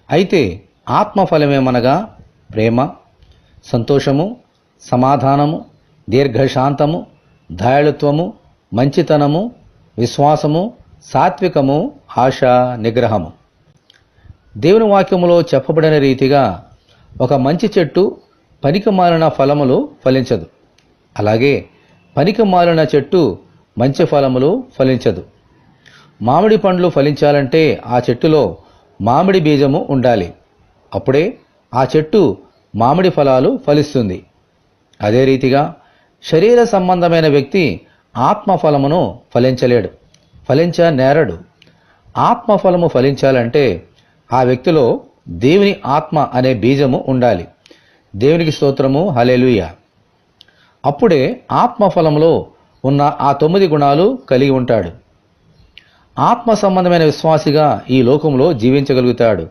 అయితే ఆత్మఫలమేమనగా ప్రేమ, సంతోషము, సమాధానము, దీర్ఘశాంతము, దయాళుత్వము, మంచితనము, విశ్వాసము, సాత్వికము, ఆశ, నిగ్రహము. దేవుని వాక్యములో చెప్పబడిన రీతిగా ఒక మంచి చెట్టు పనికిమాలిన ఫలములు ఫలించదు. అలాగే పనికిమాలిన చెట్టు మంచి ఫలములు ఫలించదు. మామిడి పండ్లు ఫలించాలంటే ఆ చెట్టులో మామిడి బీజము ఉండాలి. అప్పుడే ఆ చెట్టు మామిడి ఫలాలు ఫలిస్తుంది. అదే రీతిగా శరీర సంబంధమైన వ్యక్తి ఆత్మఫలమును ఫలించలేడు, ఫలించనేరడు. ఆత్మఫలము ఫలించాలంటే ఆ వ్యక్తిలో దేవుని ఆత్మ అనే బీజము ఉండాలి. దేవునికి స్తోత్రము, హల్లెలూయా. అప్పుడే ఆత్మఫలంలో ఉన్న ఆ 9 గుణాలు కలిగి ఉంటాడు. ఆత్మ సంబంధమైన విశ్వాసిగా ఈ లోకంలో జీవించగలుగుతాడు.